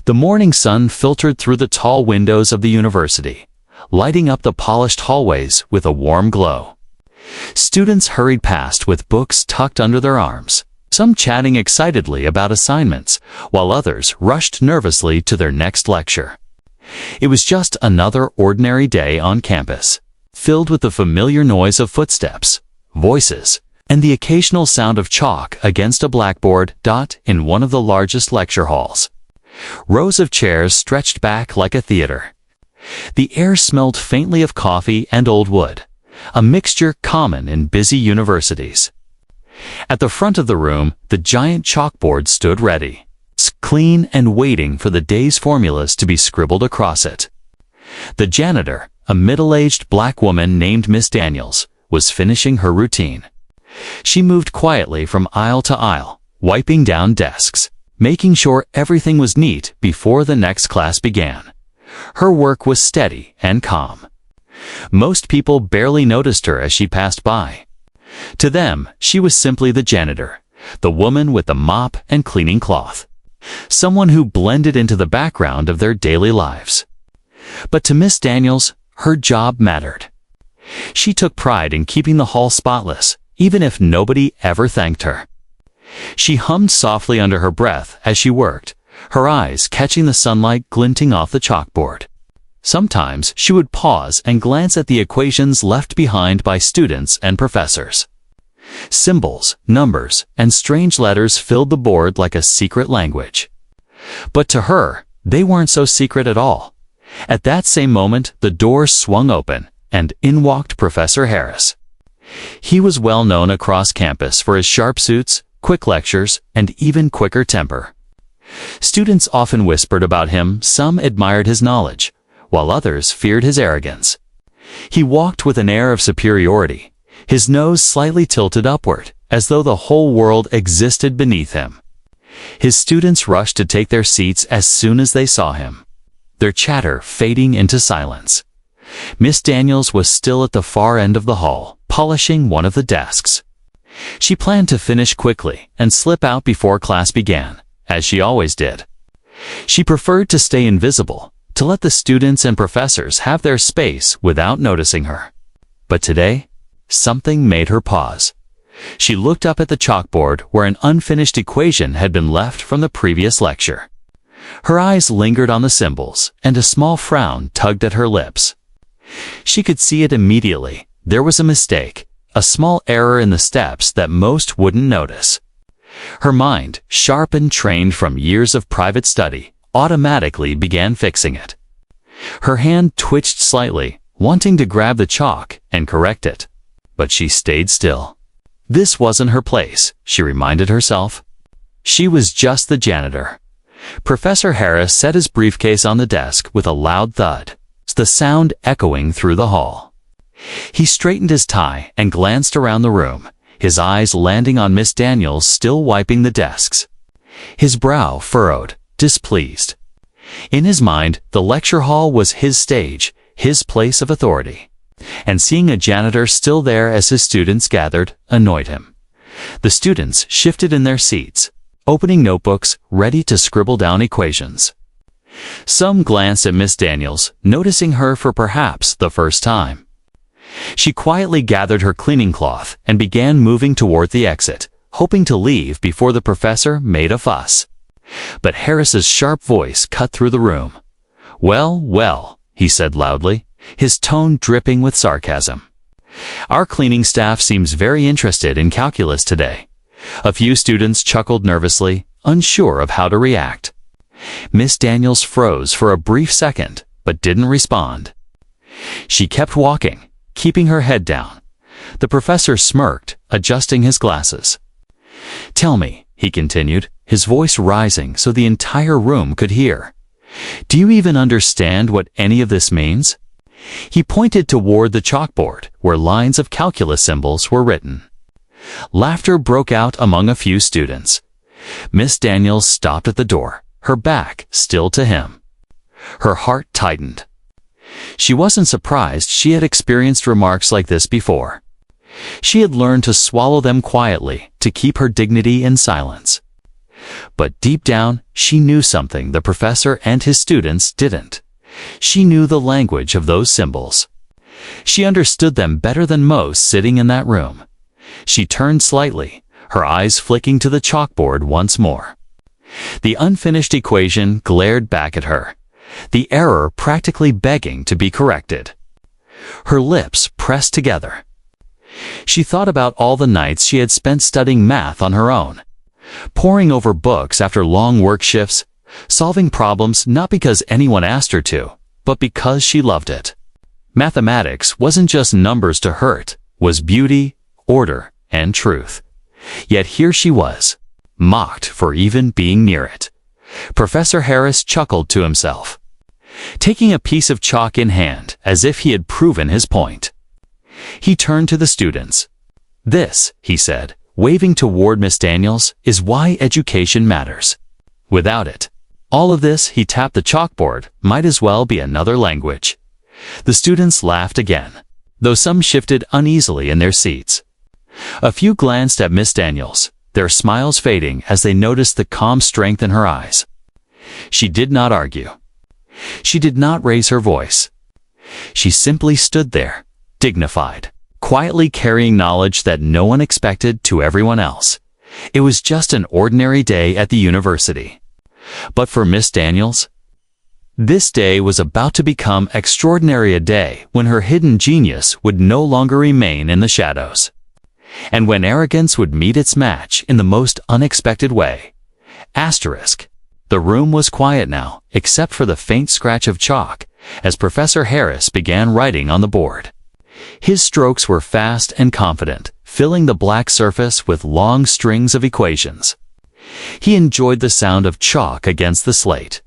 The morning sun filtered through the tall windows of the university, lighting up the polished hallways with a warm glow. Students hurried past with books tucked under their arms, some chatting excitedly about assignments, while others rushed nervously to their next lecture. It was just another ordinary day on campus, filled with the familiar noise of footsteps, voices, and the occasional sound of chalk against a blackboard in one of the largest lecture halls. Rows of chairs stretched back like a theater. The air smelled faintly of coffee and old wood, a mixture common in busy universities. At the front of the room, the giant chalkboard stood ready, clean and waiting for the day's formulas to be scribbled across it. The janitor, a middle-aged black woman named Miss Daniels, was finishing her routine. She moved quietly from aisle to aisle, wiping down desks, making sure everything was neat before the next class began. Her work was steady and calm. Most people barely noticed her as she passed by. To them, she was simply the janitor, the woman with the mop and cleaning cloth, someone who blended into the background of their daily lives. But to Miss Daniels, her job mattered. She took pride in keeping the hall spotless, even if nobody ever thanked her. She hummed softly under her breath as she worked, her eyes catching the sunlight glinting off the chalkboard. Sometimes she would pause and glance at the equations left behind by students and professors. Symbols, numbers, and strange letters filled the board like a secret language. But to her, they weren't so secret at all. At that same moment, the door swung open, and in walked Professor Harris. He was well known across campus for his sharp suits, quick lectures, and even quicker temper. Students often whispered about him, some admired his knowledge, while others feared his arrogance. He walked with an air of superiority, his nose slightly tilted upward, as though the whole world existed beneath him. His students rushed to take their seats as soon as they saw him, their chatter fading into silence. Miss Daniels was still at the far end of the hall, polishing one of the desks. She planned to finish quickly and slip out before class began, as she always did. She preferred to stay invisible, to let the students and professors have their space without noticing her. But today, something made her pause. She looked up at the chalkboard where an unfinished equation had been left from the previous lecture. Her eyes lingered on the symbols, and a small frown tugged at her lips. She could see it immediately. There was a mistake, a small error in the steps that most wouldn't notice. Her mind, sharp and trained from years of private study, automatically began fixing it. Her hand twitched slightly, wanting to grab the chalk and correct it. But she stayed still. This wasn't her place, she reminded herself. She was just the janitor. Professor Harris set his briefcase on the desk with a loud thud, the sound echoing through the hall. He straightened his tie and glanced around the room, his eyes landing on Miss Daniels still wiping the desks. His brow furrowed, displeased. In his mind, the lecture hall was his stage, his place of authority. And seeing a janitor still there as his students gathered annoyed him. The students shifted in their seats, opening notebooks, ready to scribble down equations. Some glanced at Miss Daniels, noticing her for perhaps the first time. She quietly gathered her cleaning cloth and began moving toward the exit, hoping to leave before the professor made a fuss. But Harris's sharp voice cut through the room. "Well, well," he said loudly, his tone dripping with sarcasm. "Our cleaning staff seems very interested in calculus today." A few students chuckled nervously, unsure of how to react. Miss Daniels froze for a brief second, but didn't respond. She kept walking, keeping her head down. The professor smirked, adjusting his glasses. "Tell me," he continued, his voice rising so the entire room could hear. "Do you even understand what any of this means?" He pointed toward the chalkboard, where lines of calculus symbols were written. Laughter broke out among a few students. Miss Daniels stopped at the door, her back still to him. Her heart tightened. She wasn't surprised she had experienced remarks like this before. She had learned to swallow them quietly, to keep her dignity in silence. But deep down, she knew something the professor and his students didn't. She knew the language of those symbols. She understood them better than most sitting in that room. She turned slightly, her eyes flicking to the chalkboard once more. The unfinished equation glared back at her, the error practically begging to be corrected. Her lips pressed together. She thought about all the nights she had spent studying math on her own, poring over books after long work shifts, solving problems not because anyone asked her to, but because she loved it. Mathematics wasn't just numbers to her, it was beauty, order, and truth. Yet here she was, mocked for even being near it. Professor Harris chuckled to himself, taking a piece of chalk in hand as if he had proven his point. He turned to the students. "This," he said, waving toward Miss Daniels, "is why education matters. Without it, all of this," he tapped the chalkboard, "might as well be another language." The students laughed again, though some shifted uneasily in their seats. A few glanced at Miss Daniels, their smiles fading as they noticed the calm strength in her eyes. She did not argue. She did not raise her voice. She simply stood there, dignified, quietly carrying knowledge that no one expected to everyone else. It was just an ordinary day at the university. But for Miss Daniels, this day was about to become extraordinary, a day when her hidden genius would no longer remain in the shadows, and when arrogance would meet its match in the most unexpected way. Asterisk. The room was quiet now, except for the faint scratch of chalk, as Professor Harris began writing on the board. His strokes were fast and confident, filling the black surface with long strings of equations. He enjoyed the sound of chalk against the slate.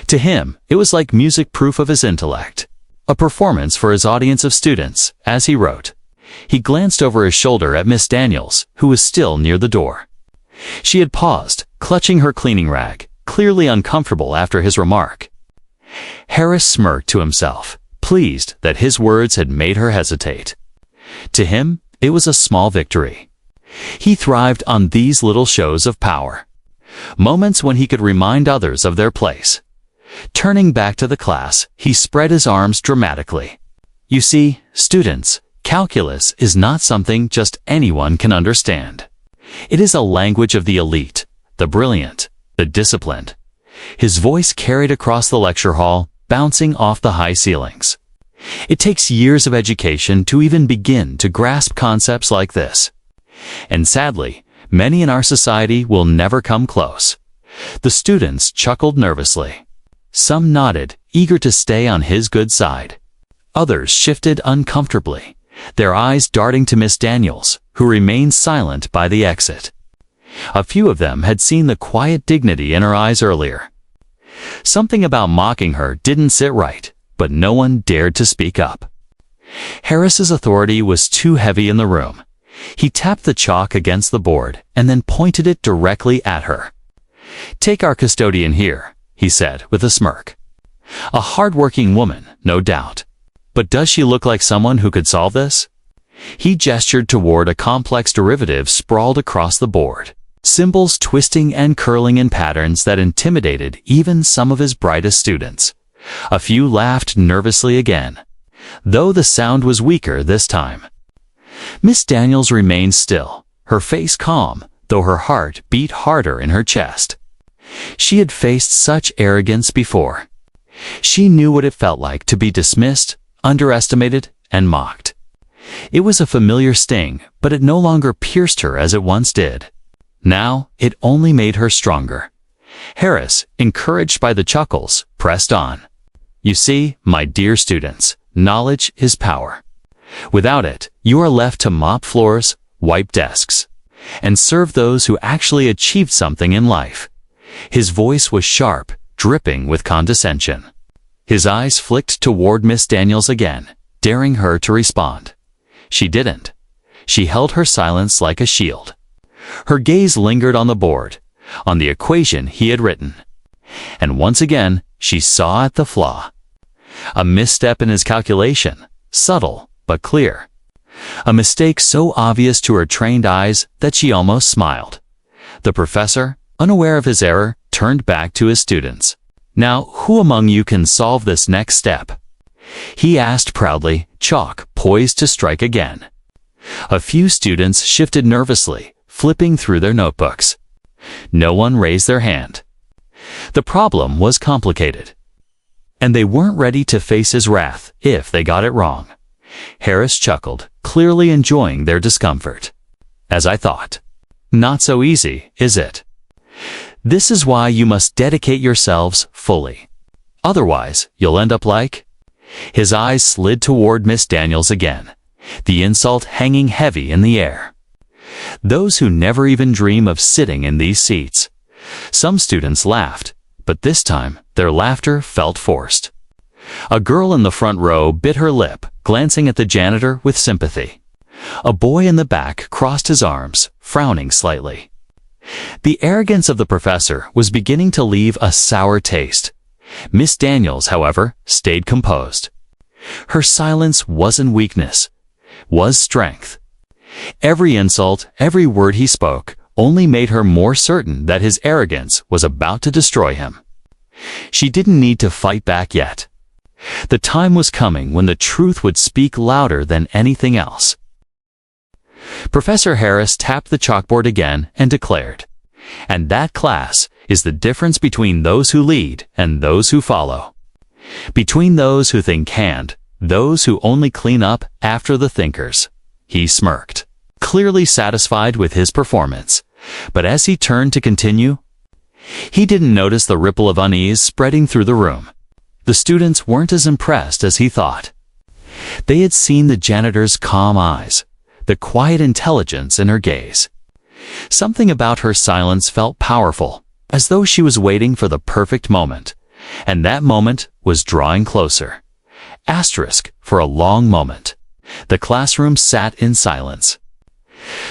To him, it was like music, proof of his intellect, a performance for his audience of students. As he wrote, he glanced over his shoulder at Miss Daniels, who was still near the door. She had paused, clutching her cleaning rag, clearly uncomfortable after his remark. Harris smirked to himself, pleased that his words had made her hesitate. To him, it was a small victory. He thrived on these little shows of power, moments when he could remind others of their place. Turning back to the class, he spread his arms dramatically. "You see, students, calculus is not something just anyone can understand. It is a language of the elite, the brilliant, the disciplined." His voice carried across the lecture hall, bouncing off the high ceilings. "It takes years of education to even begin to grasp concepts like this. And sadly, many in our society will never come close." The students chuckled nervously. Some nodded, eager to stay on his good side. Others shifted uncomfortably, their eyes darting to Miss Daniels, who remained silent by the exit. A few of them had seen the quiet dignity in her eyes earlier. Something about mocking her didn't sit right, but no one dared to speak up. Harris's authority was too heavy in the room. He tapped the chalk against the board and then pointed it directly at her. "Take our custodian here," he said with a smirk. "A hard-working woman, no doubt. But does she look like someone who could solve this?" He gestured toward a complex derivative sprawled across the board, symbols twisting and curling in patterns that intimidated even some of his brightest students. A few laughed nervously again, though the sound was weaker this time. Miss Daniels remained still, her face calm, though her heart beat harder in her chest. She had faced such arrogance before. She knew what it felt like to be dismissed, underestimated, and mocked. It was a familiar sting, but it no longer pierced her as it once did. Now, it only made her stronger. Harris, encouraged by the chuckles, pressed on. "You see, my dear students, knowledge is power. Without it, you are left to mop floors, wipe desks, and serve those who actually achieved something in life." His voice was sharp, dripping with condescension. His eyes flicked toward Miss Daniels again, daring her to respond. She didn't. She held her silence like a shield. Her gaze lingered on the board, on the equation he had written. And once again, she saw at the flaw. A misstep in his calculation, subtle but clear. A mistake so obvious to her trained eyes that she almost smiled. The professor, unaware of his error, turned back to his students. "Now, who among you can solve this next step?" he asked proudly, chalk poised to strike again. A few students shifted nervously, flipping through their notebooks. No one raised their hand. The problem was complicated, and they weren't ready to face his wrath if they got it wrong. Harris chuckled, clearly enjoying their discomfort. "As I thought. Not so easy, is it? This is why you must dedicate yourselves fully. Otherwise, you'll end up like—" His eyes slid toward Miss Daniels again, the insult hanging heavy in the air. "Those who never even dream of sitting in these seats." Some students laughed, but this time their laughter felt forced. A girl in the front row bit her lip, glancing at the janitor with sympathy. A boy in the back crossed his arms, frowning slightly. The arrogance of the professor was beginning to leave a sour taste. Miss Daniels, however, stayed composed. Her silence wasn't weakness, was strength. Every insult, every word he spoke, only made her more certain that his arrogance was about to destroy him. She didn't need to fight back yet. The time was coming when the truth would speak louder than anything else. Professor Harris tapped the chalkboard again and declared, "And that, class, is the difference between those who lead and those who follow. Between those who think and those who only clean up after the thinkers." He smirked, clearly satisfied with his performance. But as he turned to continue, he didn't notice the ripple of unease spreading through the room. The students weren't as impressed as he thought. They had seen the janitor's calm eyes, the quiet intelligence in her gaze. Something about her silence felt powerful, as though she was waiting for the perfect moment, and that moment was drawing closer. Asterisk for a long moment. The classroom sat in silence.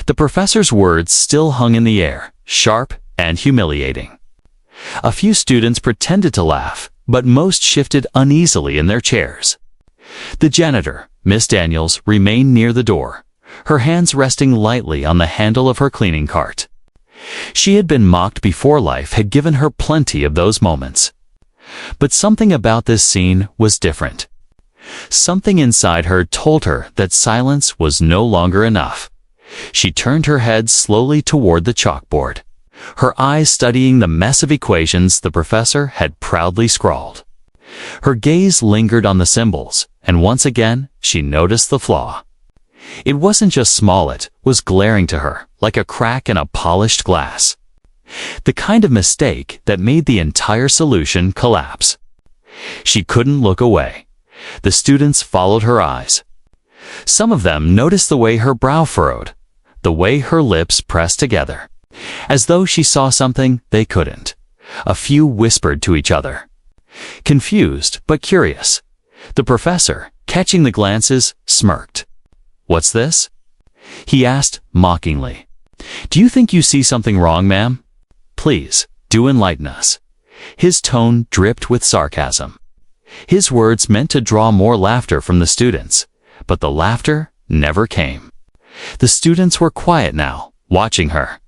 The professor's words still hung in the air, sharp and humiliating. A few students pretended to laugh, but most shifted uneasily in their chairs. The janitor, Miss Daniels, remained near the door, her hands resting lightly on the handle of her cleaning cart. She had been mocked before. Life had given her plenty of those moments. But something about this scene was different. Something inside her told her that silence was no longer enough. She turned her head slowly toward the chalkboard, her eyes studying the mess of equations the professor had proudly scrawled. Her gaze lingered on the symbols, and once again she noticed the flaw. It wasn't just small, it was glaring to her, like a crack in a polished glass. The kind of mistake that made the entire solution collapse. She couldn't look away. The students followed her eyes. Some of them noticed the way her brow furrowed, the way her lips pressed together, as though she saw something they couldn't. A few whispered to each other, confused but curious. The professor, catching the glances, smirked. "What's this?" he asked mockingly. "Do you think you see something wrong, ma'am? Please, do enlighten us." His tone dripped with sarcasm. His words meant to draw more laughter from the students, but the laughter never came. The students were quiet now, watching her.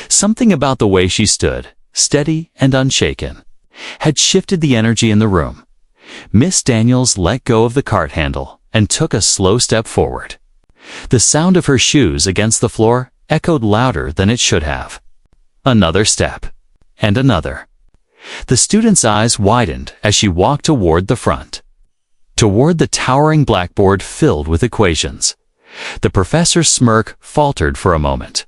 Something about the way she stood, steady and unshaken, had shifted the energy in the room. Miss Daniels let go of the cart handle and took a slow step forward. The sound of her shoes against the floor echoed louder than it should have. Another step, and another. The students' eyes widened as she walked toward the front, toward the towering blackboard filled with equations. The professor's smirk faltered for a moment.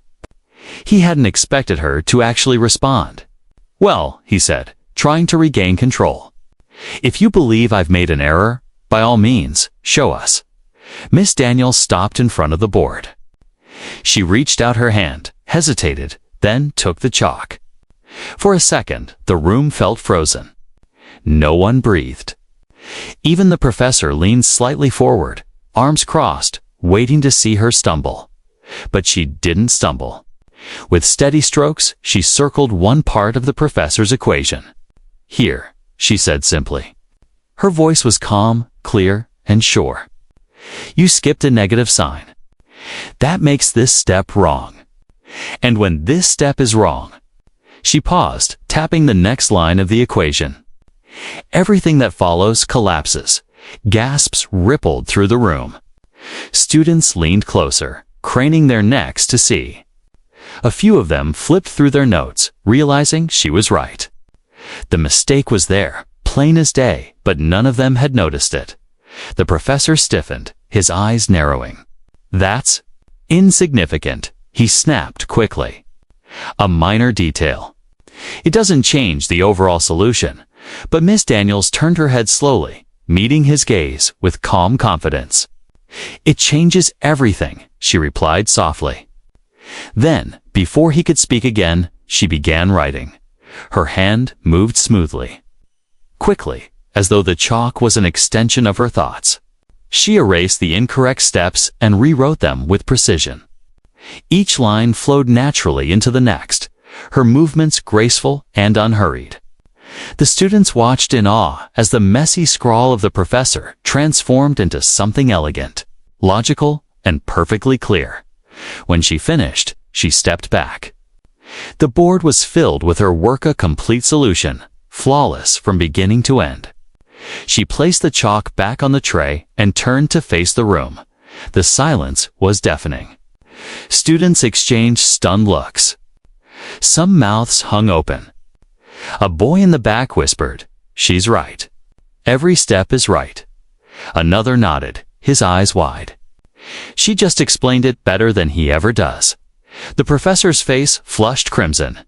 He hadn't expected her to actually respond. "Well," he said, trying to regain control, "if you believe I've made an error, by all means, show us." Miss Daniels stopped in front of the board. She reached out her hand, hesitated, then took the chalk. For a second, the room felt frozen. No one breathed. Even the professor leaned slightly forward, arms crossed, waiting to see her stumble. But she didn't stumble. With steady strokes, she circled one part of the professor's equation. "Here," she said simply. Her voice was calm, clear, and sure. "You skipped a negative sign. That makes this step wrong. And when this step is wrong," She paused, tapping the next line of the equation. Everything that follows collapses. Gasps rippled through the room. Students leaned closer, craning their necks to see. A few of them flipped through their notes, realizing she was right. The mistake was there, plain as day, but none of them had noticed it. The professor stiffened, his eyes narrowing. "That's insignificant," he snapped quickly. "A minor detail. It doesn't change the overall solution." But Miss Daniels turned her head slowly, meeting his gaze with calm confidence. "It changes everything," she replied softly. Then, before he could speak again, she began writing. Her hand moved smoothly, quickly, as though the chalk was an extension of her thoughts. She erased the incorrect steps and rewrote them with precision. Each line flowed naturally into the next, her movements graceful and unhurried. The students watched in awe as the messy scrawl of the professor transformed into something elegant, logical, and perfectly clear. When she finished, she stepped back. The board was filled with her work, a complete solution, flawless from beginning to end. She placed the chalk back on the tray and turned to face the room. The silence was deafening. Students exchanged stunned looks. Some mouths hung open. A boy in the back whispered, "She's right. Every step is right." Another nodded, his eyes wide. "She just explained it better than he ever does." The professor's face flushed crimson.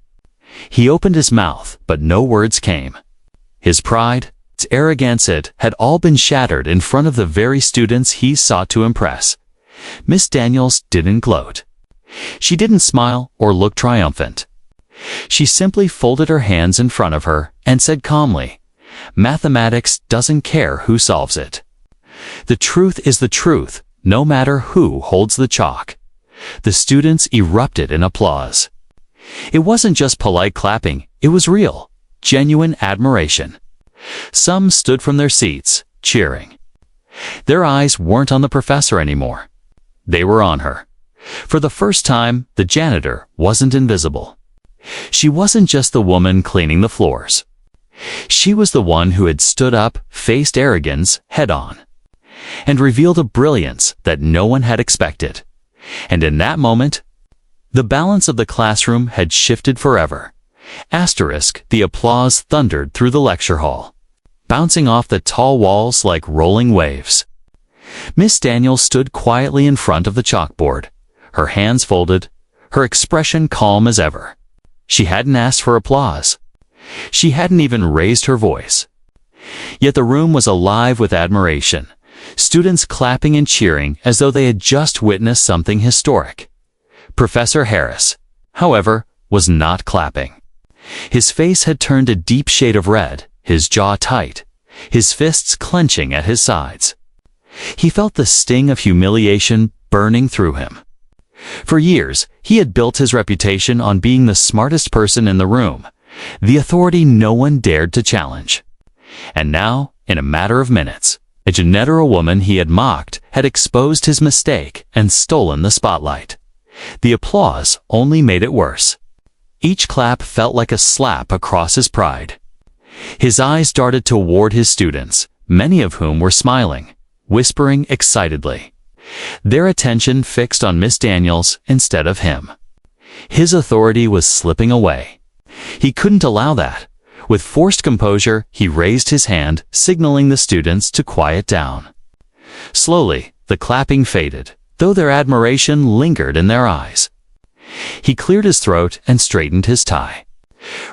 He opened his mouth, but no words came. His pride, its arrogance, it had all been shattered in front of the very students he sought to impress. Miss Daniels didn't gloat. She didn't smile or look triumphant. She simply folded her hands in front of her and said calmly, "Mathematics doesn't care who solves it. The truth is the truth, no matter who holds the chalk." The students erupted in applause. It wasn't just polite clapping, it was real, genuine admiration. Some stood from their seats, cheering. Their eyes weren't on the professor anymore. They were on her. For the first time, the janitor wasn't invisible. She wasn't just the woman cleaning the floors. She was the one who had stood up, faced arrogance head-on, and revealed a brilliance that no one had expected. And in that moment, the balance of the classroom had shifted forever. The applause thundered through the lecture hall, bouncing off the tall walls like rolling waves. Miss Daniels stood quietly in front of the chalkboard, her hands folded, her expression calm as ever. She hadn't asked for applause. She hadn't even raised her voice. Yet the room was alive with admiration, students clapping and cheering as though they had just witnessed something historic. Professor Harris, however, was not clapping. His face had turned a deep shade of red, his jaw tight, his fists clenching at his sides. He felt the sting of humiliation burning through him. For years, he had built his reputation on being the smartest person in the room, the authority no one dared to challenge. And now, in a matter of minutes, a janitor, a woman he had mocked, had exposed his mistake and stolen the spotlight. The applause only made it worse. Each clap felt like a slap across his pride. His eyes darted toward his students, many of whom were smiling, whispering excitedly, their attention fixed on Miss Daniels instead of him. His authority was slipping away. He couldn't allow that. With forced composure, he raised his hand, signaling the students to quiet down. Slowly, the clapping faded, though their admiration lingered in their eyes. He cleared his throat and straightened his tie,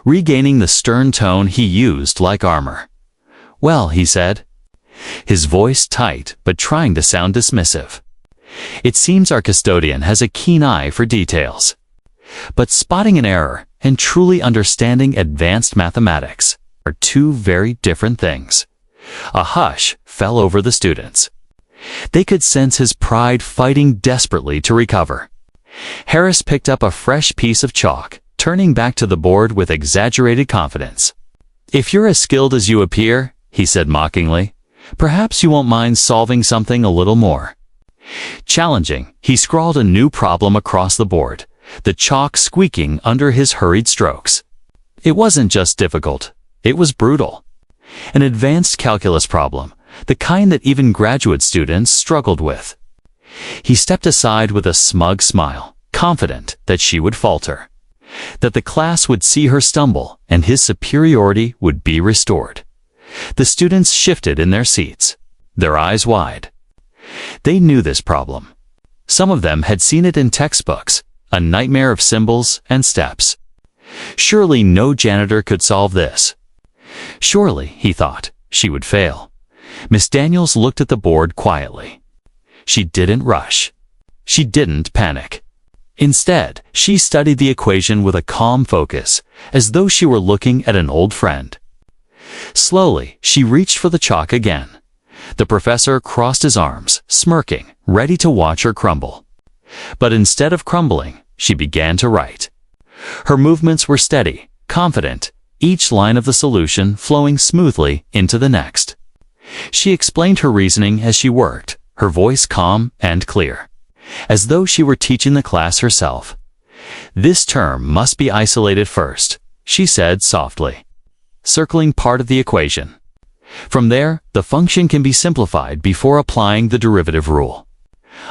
regaining the stern tone he used like armor. "Well," he said, his voice tight but trying to sound dismissive, "it seems our custodian has a keen eye for details. But spotting an error and truly understanding advanced mathematics are two very different things." A hush fell over the students. They could sense his pride fighting desperately to recover. Harris picked up a fresh piece of chalk, turning back to the board with exaggerated confidence. "If you're as skilled as you appear," he said mockingly, "perhaps you won't mind solving something a little more." Challenging, he scrawled a new problem across the board, the chalk squeaking under his hurried strokes. It wasn't just difficult, it was brutal. An advanced calculus problem, the kind that even graduate students struggled with. He stepped aside with a smug smile, confident that she would falter, that the class would see her stumble and his superiority would be restored. The students shifted in their seats, their eyes wide. They knew this problem. Some of them had seen it in textbooks, a nightmare of symbols and steps. Surely no janitor could solve this. Surely, he thought, she would fail. Miss Daniels looked at the board quietly. She didn't rush. She didn't panic. Instead, she studied the equation with a calm focus, as though she were looking at an old friend. Slowly, she reached for the chalk again. The professor crossed his arms, smirking, ready to watch her crumble. But instead of crumbling, she began to write. Her movements were steady, confident, each line of the solution flowing smoothly into the next. She explained her reasoning as she worked, her voice calm and clear, as though she were teaching the class herself. "This term must be isolated first," she said softly, circling part of the equation. "From there, the function can be simplified before applying the derivative rule.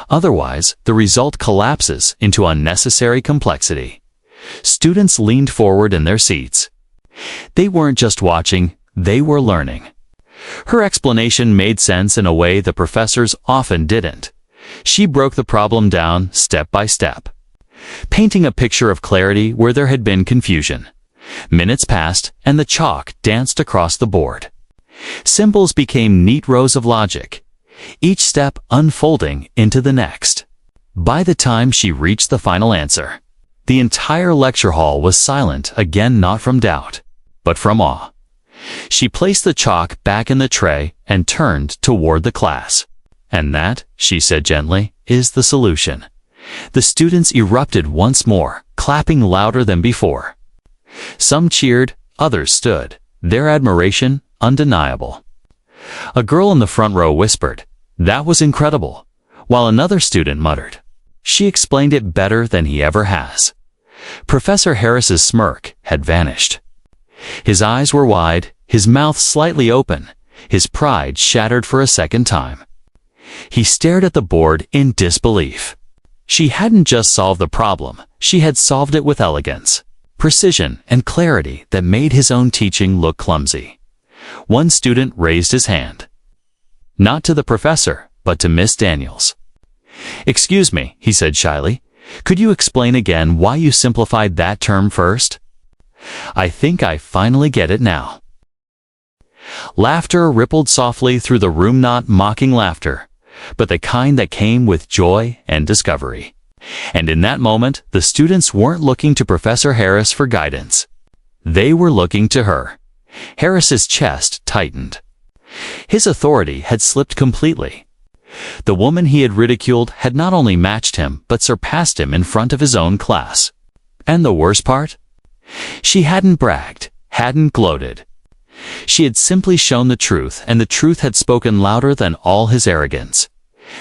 Otherwise, the result collapses into unnecessary complexity." Students leaned forward in their seats. They weren't just watching, they were learning. Her explanation made sense in a way the professors often didn't. She broke the problem down step by step, painting a picture of clarity where there had been confusion. Minutes passed, and the chalk danced across the board. Symbols became neat rows of logic, each step unfolding into the next. By the time she reached the final answer, the entire lecture hall was silent again, not from doubt, but from awe. She placed the chalk back in the tray and turned toward the class. "And that," she said gently, "is the solution." The students erupted once more, clapping louder than before. Some cheered, others stood, their admiration undeniable. A girl in the front row whispered, "That was incredible," while another student muttered, "She explained it better than he ever has." Professor Harris's smirk had vanished. His eyes were wide, his mouth slightly open, his pride shattered for a second time. He stared at the board in disbelief. She hadn't just solved the problem, she had solved it with elegance, precision, and clarity that made his own teaching look clumsy. One student raised his hand. Not to the professor, but to Miss Daniels. "Excuse me," he said shyly, "could you explain again why you simplified that term first?" "I think I finally get it now." Laughter rippled softly through the room, not mocking laughter, but the kind that came with joy and discovery. And in that moment, the students weren't looking to Professor Harris for guidance. They were looking to her. Harris's chest tightened. His authority had slipped completely. The woman he had ridiculed had not only matched him, but surpassed him in front of his own class. And the worst part? She hadn't bragged, hadn't gloated. She had simply shown the truth, and the truth had spoken louder than all his arrogance.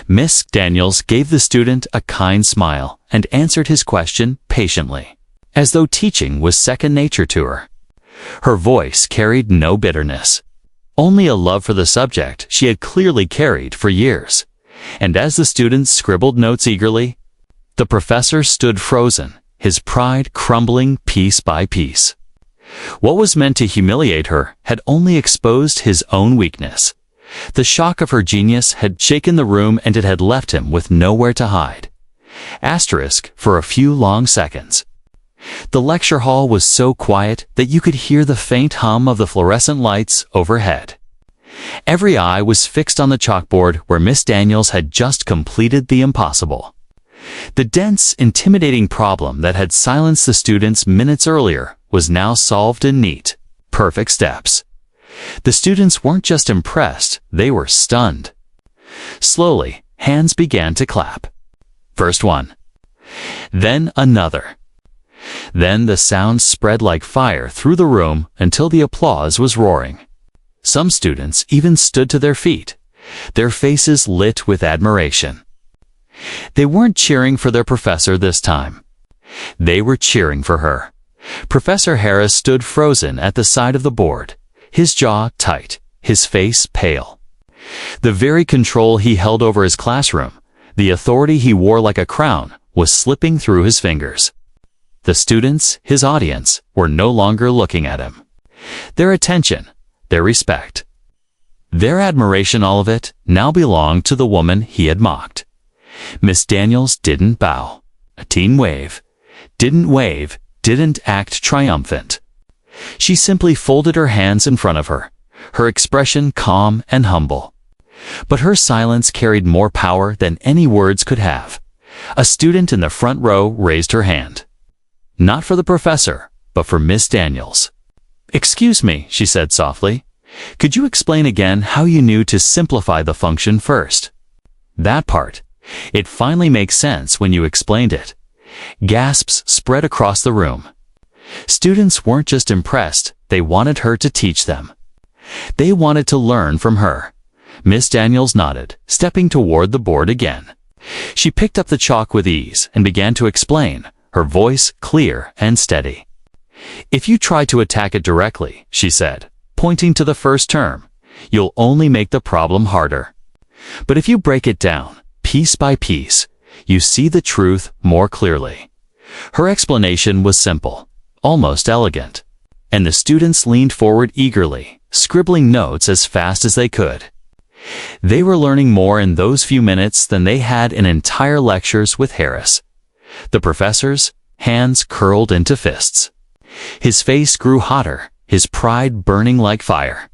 Miss Daniels gave the student a kind smile and answered his question patiently, as though teaching was second nature to her. Her voice carried no bitterness, only a love for the subject she had clearly carried for years. And as the students scribbled notes eagerly, the professor stood frozen, his pride crumbling piece by piece. What was meant to humiliate her had only exposed his own weakness. The shock of her genius had shaken the room, and it had left him with nowhere to hide. Asterisk for a few long seconds. The lecture hall was so quiet that you could hear the faint hum of the fluorescent lights overhead. Every eye was fixed on the chalkboard where Miss Daniels had just completed the impossible. The dense, intimidating problem that had silenced the students minutes earlier was now solved in neat, perfect steps. The students weren't just impressed, they were stunned. Slowly, hands began to clap. First one, then another. Then the sound spread like fire through the room until the applause was roaring. Some students even stood to their feet, their faces lit with admiration. They weren't cheering for their professor this time. They were cheering for her, Professor Harris stood frozen at the side of the board, his jaw tight, his face pale. The very control he held over his classroom, the authority he wore like a crown, was slipping through his fingers. The students, his audience, were no longer looking at him. Their attention, their respect, their admiration, all of it, now belonged to the woman he had mocked. Miss Daniels didn't bow. Didn't wave, didn't act triumphant. She simply folded her hands in front of her, her expression calm and humble. But her silence carried more power than any words could have. A student in the front row raised her hand. Not for the professor, but for Miss Daniels. "Excuse me," she said softly. "Could you explain again how you knew to simplify the function first?" "That part. It finally makes sense when you explained it." Gasps spread across the room. Students weren't just impressed, they wanted her to teach them. They wanted to learn from her. Miss Daniels nodded, stepping toward the board again. She picked up the chalk with ease and began to explain, her voice clear and steady. "If you try to attack it directly," she said, pointing to the first term, "you'll only make the problem harder. But if you break it down, piece by piece, you see the truth more clearly." Her explanation was simple, almost elegant, and the students leaned forward eagerly, scribbling notes as fast as they could. They were learning more in those few minutes than they had in entire lectures with Harris. The professor's hands curled into fists. His face grew hotter, his pride burning like fire.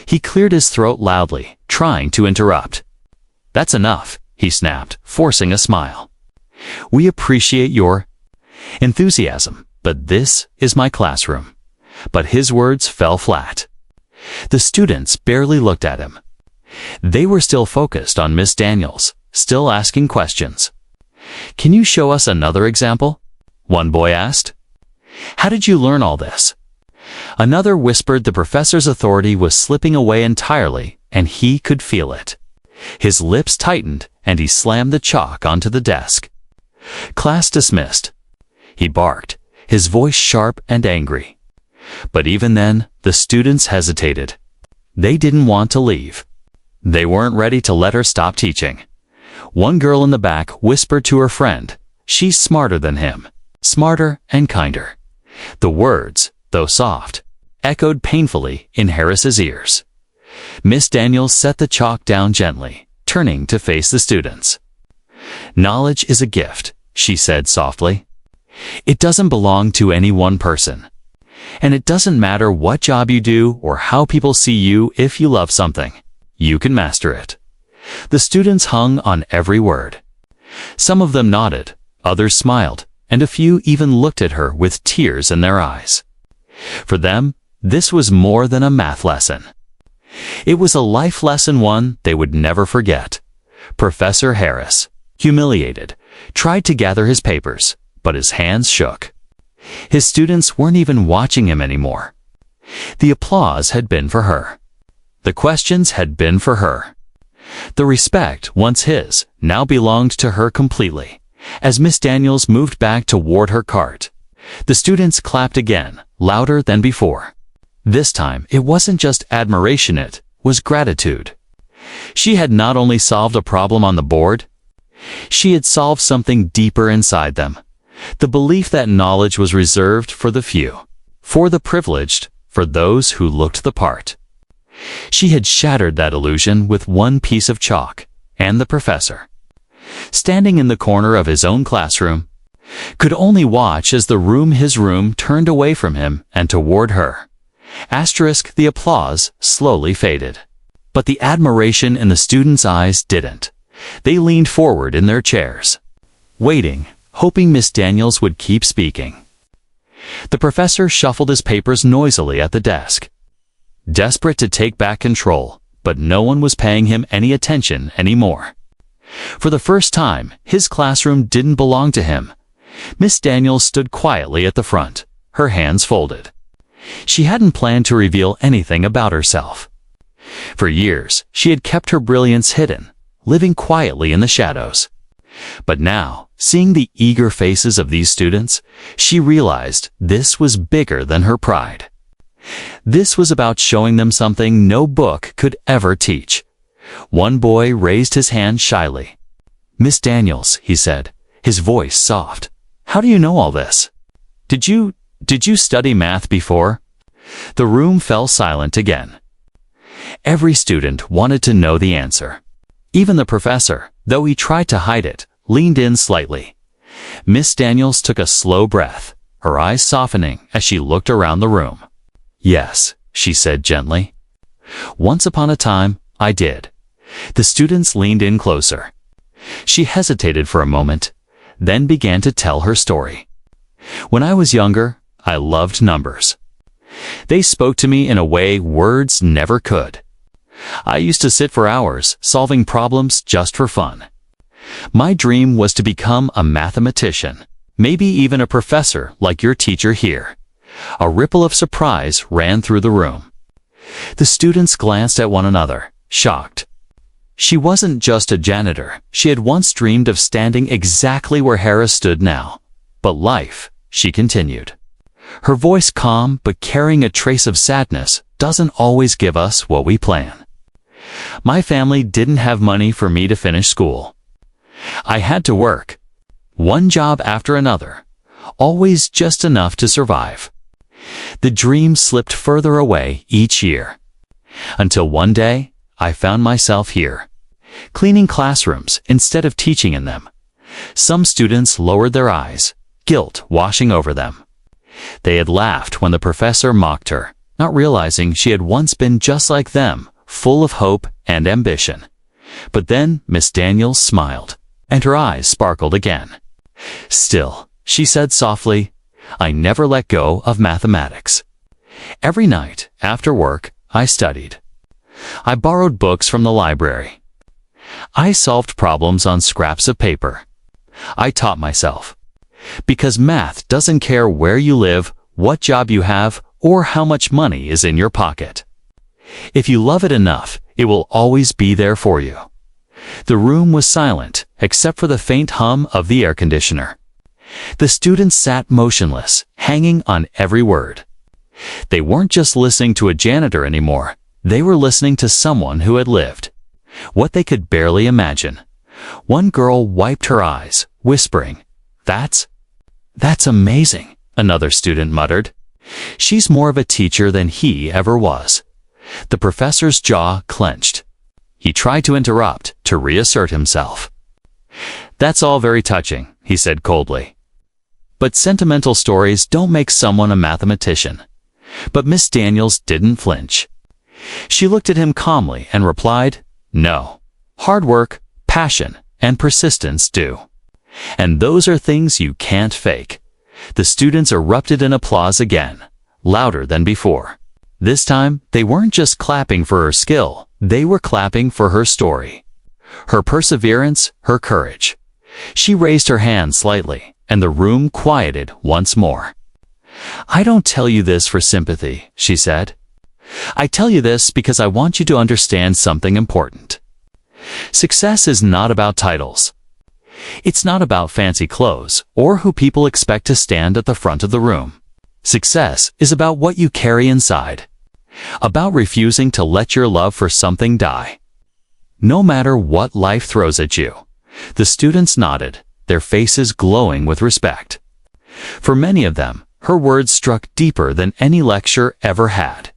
He cleared his throat loudly, trying to interrupt. "That's enough," he snapped, forcing a smile. "We appreciate your enthusiasm, but this is my classroom." But his words fell flat. The students barely looked at him. They were still focused on Miss Daniels, still asking questions. "Can you show us another example?" one boy asked. "How did you learn all this?" Another whispered the professor's authority was slipping away entirely, and he could feel it. His lips tightened, and he slammed the chalk onto the desk. "Class dismissed," he barked, his voice sharp and angry. But even then, the students hesitated. They didn't want to leave. They weren't ready to let her stop teaching. One girl in the back whispered to her friend, "She's smarter than him, smarter and kinder." The words, though soft, echoed painfully in Harris's ears. Miss Daniels set the chalk down gently, turning to face the students. "Knowledge is a gift," she said softly. "It doesn't belong to any one person. And it doesn't matter what job you do or how people see you. If you love something, you can master it." The students hung on every word. Some of them nodded, others smiled, and a few even looked at her with tears in their eyes. For them, this was more than a math lesson. It was a life lesson, one they would never forget. Professor Harris, humiliated, tried to gather his papers, but his hands shook. His students weren't even watching him anymore. The applause had been for her. The questions had been for her. The respect, once his, now belonged to her completely. As Miss Daniels moved back toward her cart, the students clapped again, louder than before. This time, it wasn't just admiration, it was gratitude. She had not only solved a problem on the board, she had solved something deeper inside them. The belief that knowledge was reserved for the few, for the privileged, for those who looked the part. She had shattered that illusion with one piece of chalk, and the professor, standing in the corner of his own classroom, could only watch as his room turned away from him and toward her. The applause slowly faded. But the admiration in the students' eyes didn't. They leaned forward in their chairs, waiting, hoping Miss Daniels would keep speaking. The professor shuffled his papers noisily at the desk, desperate to take back control, but no one was paying him any attention anymore. For the first time, his classroom didn't belong to him. Miss Daniels stood quietly at the front, her hands folded. She hadn't planned to reveal anything about herself. For years, she had kept her brilliance hidden, living quietly in the shadows. But now, seeing the eager faces of these students, she realized this was bigger than her pride. This was about showing them something no book could ever teach. One boy raised his hand shyly. "Miss Daniels," he said, his voice soft, "how do you know all this? Did you study math before?" The room fell silent again. Every student wanted to know the answer. Even the professor, though he tried to hide it, leaned in slightly. Miss Daniels took a slow breath, her eyes softening as she looked around the room. "Yes," she said gently. "Once upon a time, I did." The students leaned in closer. She hesitated for a moment, then began to tell her story. "When I was younger, I loved numbers. They spoke to me in a way words never could. I used to sit for hours solving problems just for fun. My dream was to become a mathematician, maybe even a professor like your teacher here." A ripple of surprise ran through the room. The students glanced at one another, shocked. She wasn't just a janitor. She had once dreamed of standing exactly where Harris stood now. "But life," she continued, her voice calm but carrying a trace of sadness, "doesn't always give us what we plan. My family didn't have money for me to finish school. I had to work, one job after another, always just enough to survive. The dream slipped further away each year. Until one day, I found myself here, cleaning classrooms instead of teaching in them." Some students lowered their eyes, guilt washing over them. They had laughed when the professor mocked her, not realizing she had once been just like them, full of hope and ambition. But then Miss Daniels smiled, and her eyes sparkled again. "Still," she said softly, "I never let go of mathematics. Every night, after work, I studied. I borrowed books from the library. I solved problems on scraps of paper. I taught myself. Because math doesn't care where you live, what job you have, or how much money is in your pocket. If you love it enough, it will always be there for you." The room was silent, except for the faint hum of the air conditioner. The students sat motionless, hanging on every word. They weren't just listening to a janitor anymore. They were listening to someone who had lived what they could barely imagine. One girl wiped her eyes, whispering, That's amazing," another student muttered. "She's more of a teacher than he ever was." The professor's jaw clenched. He tried to interrupt, to reassert himself. "That's all very touching," he said coldly. "But sentimental stories don't make someone a mathematician." But Miss Daniels didn't flinch. She looked at him calmly and replied, "No. Hard work, passion, and persistence do. And those are things you can't fake." The students erupted in applause again, louder than before. This time, they weren't just clapping for her skill, they were clapping for her story. Her perseverance, her courage. She raised her hand slightly, and the room quieted once more. "I don't tell you this for sympathy," she said. "I tell you this because I want you to understand something important. Success is not about titles. It's not about fancy clothes or who people expect to stand at the front of the room. Success is about what you carry inside, about refusing to let your love for something die. No matter what life throws at you." The students nodded, their faces glowing with respect. For many of them, her words struck deeper than any lecture ever had.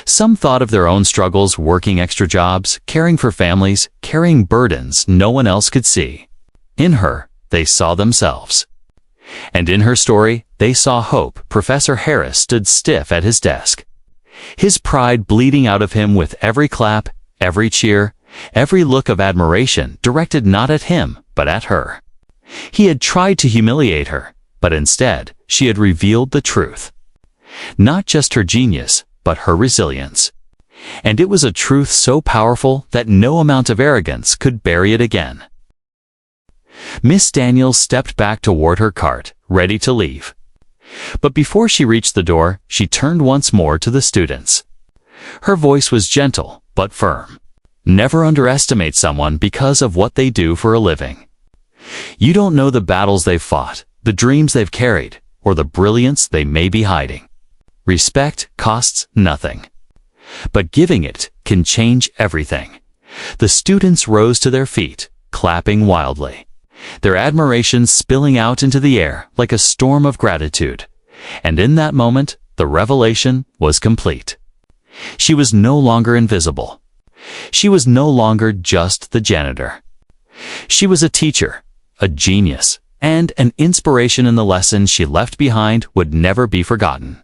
Some thought of their own struggles working extra jobs, caring for families, carrying burdens no one else could see. In her, they saw themselves. And in her story, they saw hope. Professor Harris stood stiff at his desk, his pride bleeding out of him with every clap, every cheer, every look of admiration directed not at him, but at her. He had tried to humiliate her, but instead, she had revealed the truth. Not just her genius, but her resilience. And it was a truth so powerful that no amount of arrogance could bury it again. Miss Daniels stepped back toward her cart, ready to leave. But before she reached the door, she turned once more to the students. Her voice was gentle, but firm. Never underestimate someone because of what they do for a living. You don't know the battles they've fought, the dreams they've carried, or the brilliance they may be hiding. Respect costs nothing, but giving it can change everything. The students rose to their feet, clapping wildly, their admiration spilling out into the air like a storm of gratitude. And in that moment, the revelation was complete. She was no longer invisible. She was no longer just the janitor. She was a teacher, a genius, and an inspiration, in the lesson she left behind would never be forgotten.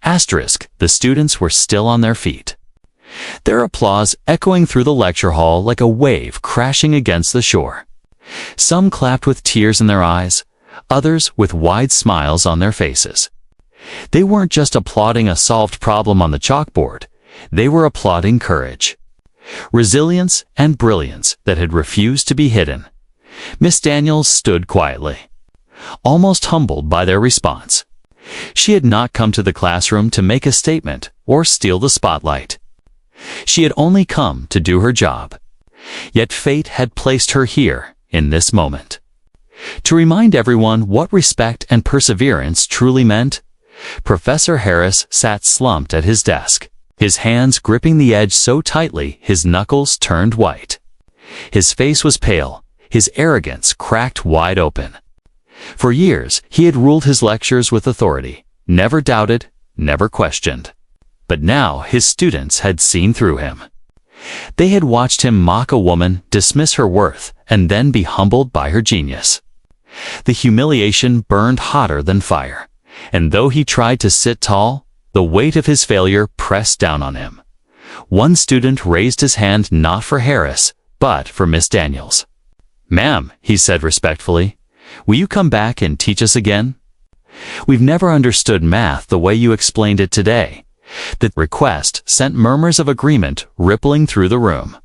The students were still on their feet, their applause echoing through the lecture hall like a wave crashing against the shore. Some clapped with tears in their eyes, others with wide smiles on their faces. They weren't just applauding a solved problem on the chalkboard, they were applauding courage, resilience, and brilliance that had refused to be hidden. Miss Daniels stood quietly, almost humbled by their response. She had not come to the classroom to make a statement or steal the spotlight. She had only come to do her job. Yet fate had placed her here in this moment, to remind everyone what respect and perseverance truly meant. Professor Harris sat slumped at his desk, his hands gripping the edge so tightly his knuckles turned white. His face was pale, his arrogance cracked wide open. For years, he had ruled his lectures with authority, never doubted, never questioned. But now his students had seen through him. They had watched him mock a woman, dismiss her worth, and then be humbled by her genius. The humiliation burned hotter than fire, and though he tried to sit tall, the weight of his failure pressed down on him. One student raised his hand not for Harris, but for Miss Daniels. "Ma'am," he said respectfully, "will you come back and teach us again? We've never understood math the way you explained it today." The request sent murmurs of agreement rippling through the room.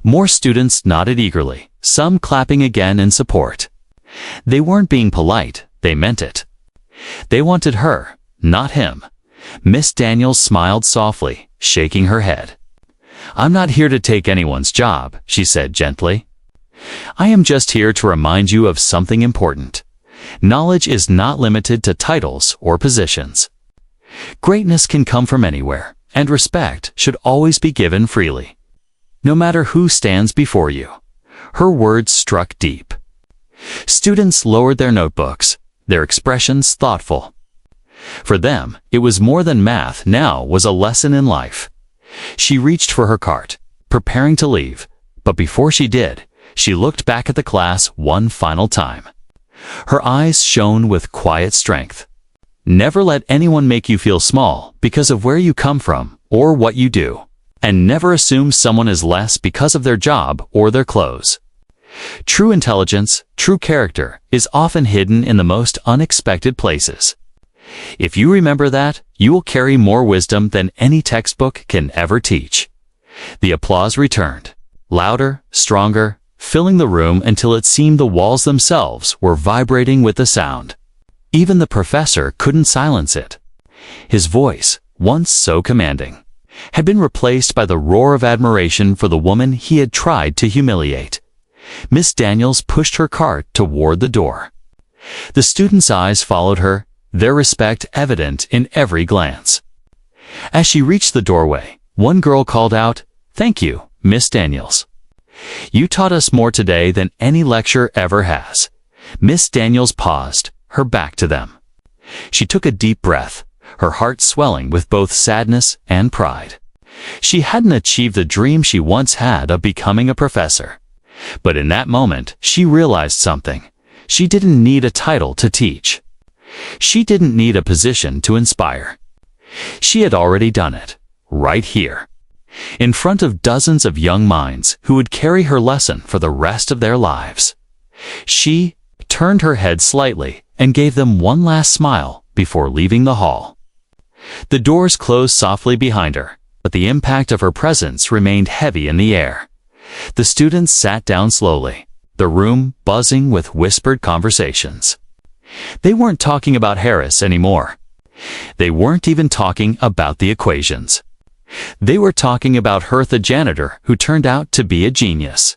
More students nodded eagerly, some clapping again in support. They weren't being polite, they meant it. They wanted her, not him. Miss Daniels smiled softly, shaking her head. "I'm not here to take anyone's job," she said gently. "I am just here to remind you of something important. Knowledge is not limited to titles or positions. Greatness can come from anywhere, and respect should always be given freely, no matter who stands before you." Her words struck deep. Students lowered their notebooks, their expressions thoughtful. For them, it was more than math now was a lesson in life. She reached for her cart, preparing to leave, but before she did, she looked back at the class one final time. Her eyes shone with quiet strength. Never let anyone make you feel small because of where you come from or what you do, and never assume someone is less because of their job or their clothes. True intelligence, true character, is often hidden in the most unexpected places. If you remember that, you will carry more wisdom than any textbook can ever teach. The applause returned, louder, stronger, filling the room until it seemed the walls themselves were vibrating with the sound. Even the professor couldn't silence it. His voice, once so commanding, had been replaced by the roar of admiration for the woman he had tried to humiliate. Miss Daniels pushed her cart toward the door. The students' eyes followed her, their respect evident in every glance. As she reached the doorway, one girl called out, "Thank you, Miss Daniels. You taught us more today than any lecture ever has." Miss Daniels paused, her back to them. She took a deep breath, her heart swelling with both sadness and pride. She hadn't achieved the dream she once had of becoming a professor. But in that moment, she realized something. She didn't need a title to teach. She didn't need a position to inspire. She had already done it, right here, in front of dozens of young minds who would carry her lesson for the rest of their lives. She turned her head slightly and gave them one last smile before leaving the hall. The doors closed softly behind her, but the impact of her presence remained heavy in the air. The students sat down slowly, the room buzzing with whispered conversations. They weren't talking about Harris anymore. They weren't even talking about the equations. They were talking about her, the janitor who turned out to be a genius.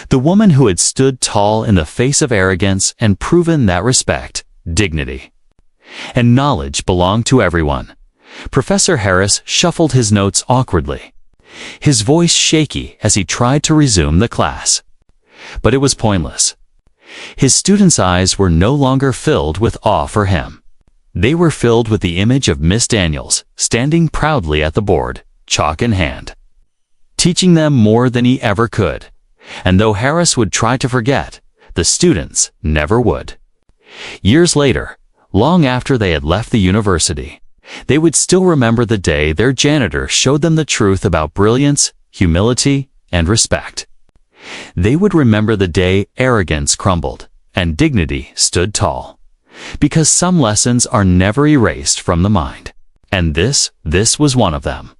The woman who had stood tall in the face of arrogance and proven that respect, dignity, and knowledge belonged to everyone. Professor Harris shuffled his notes awkwardly, his voice shaky as he tried to resume the class. But it was pointless. His students' eyes were no longer filled with awe for him. They were filled with the image of Miss Daniels, standing proudly at the board, chalk in hand, teaching them more than he ever could. And though Harris would try to forget, the students never would. Years later, long after they had left the university, they would still remember the day their janitor showed them the truth about brilliance, humility, and respect. They would remember the day arrogance crumbled and dignity stood tall. Because some lessons are never erased from the mind. And this was one of them.